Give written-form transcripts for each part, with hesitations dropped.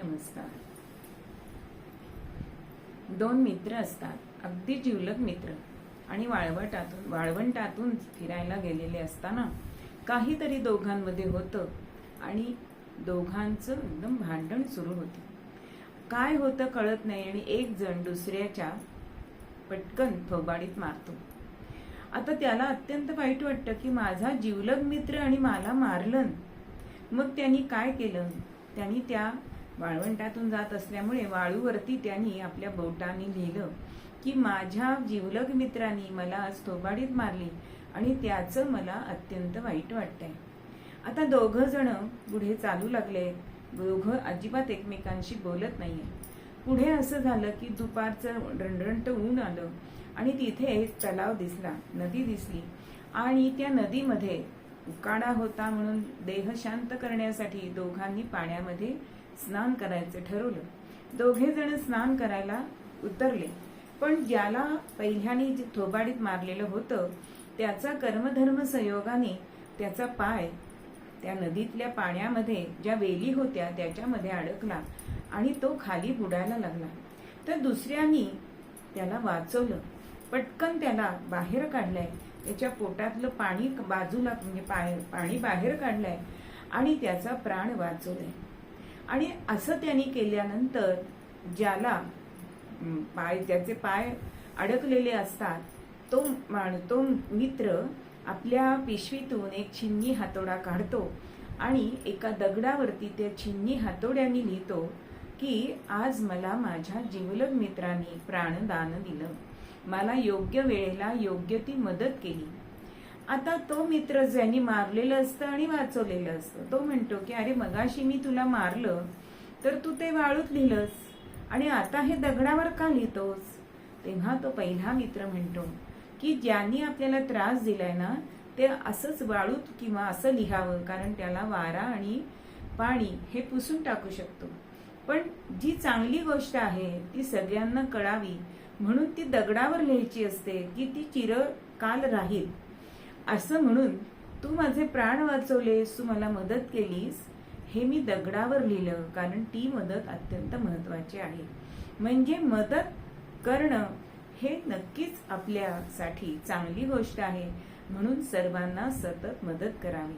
नमस्कार. दोन मित्र असतात, अगदी जिवलग मित्र, आणि वाळवंटातून फिरायला गेलेले असताना काहीतरी दोघांमध्ये होतं आणि दोघांचं एकदम भांडण सुरू होतं. काय होतं कळत नाही आणि एक जण दुसऱ्याच्या पटकन थोबाडीत मारतो. आता त्याला अत्यंत वाईट वाटतं की माझा जिवलग मित्र आणि मला मारलं. मग त्यांनी काय केलं, त्यांनी त्या वाळवंटातून जात असल्यामुळे वाळूवरती त्यांनी आपल्या बोटाने लिहिलं की माझ्या जिवलग मित्रांनी मला आज थोबाडीत मारली आणि त्याचं मला अत्यंत वाईट वाटतंय. आता दोघं जण पुढे चालू लागले. दोघं अजिबात एकमेकांशी बोलत नाहीये. पुढे असं झालं की दुपारचं रणरणट ऊन आलं आणि तिथे एक तलाव दिसला, नदी दिसली, आणि त्या नदीमध्ये उकाडा होता म्हणून देह शांत करण्यासाठी दोघांनी पाण्यामध्ये स्नान करायचं ठरवलं. दोघे जण स्नान करायला उतरले, पण ज्याला पहिल्याने थोबाडीत मारलेलं होतं त्याचा कर्मधर्म संयोगाने त्याचा पाय त्या नदीतल्या पाण्यामध्ये ज्या वेली होत्या त्याच्यामध्ये अडकला आणि तो खाली बुडायला लागला. तर दुसऱ्यानी त्याला वाचवलं, पटकन त्याला बाहेर काढलंय, त्याच्या पोटातलं पाणी बाजूला म्हणजे पाणी बाहेर काढलंय आणि त्याचा प्राण वाचवलाय. आणि असं त्यांनी केल्यानंतर ज्याला त्याचे पाय अडकलेले असतात तो मित्र आपल्या पिशवीतून एक छिन्नी हातोडा काढतो आणि एका दगडावरती त्या छिन्नी हातोड्याने लिहितो की आज मला माझ्या जिवलग मित्रांनी प्राणदान दिलं, मला योग्य वेळेला योग्य ती मदत केली. आता तो मित्र ज्यांनी मारलेलं असतं आणि वाचवलेलं असतं तो म्हणतो की अरे मगाशी मी तुला मारलं तर तू ते वाळूत लिहिलंस आणि आता हे दगडावर का लिहितोस. तेव्हा तो पहिला मित्र म्हणतो की ज्यांनी आपल्याला त्रास दिलाय ना ते असंच वाळूत किंवा असं लिहावं, कारण त्याला वारा आणि पाणी हे पुसून टाकू शकतो. पण जी चांगली गोष्ट आहे ती सगळ्यांना कळावी म्हणून ती दगडावर लिहायची असते की ती चिरकाल राहील. असं म्हणून तू माझे प्राण वाचवलेस, तू मला मदत केलीस, हे मी दगडावर लिहिलं, कारण ती मदत अत्यंत महत्वाची आहे. म्हणजे मदत करणं हे नक्कीच आपल्यासाठी चांगली गोष्ट आहे, म्हणून सर्वांना सतत मदत करावी.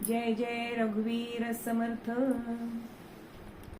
जय जय रघुवीर समर्थ.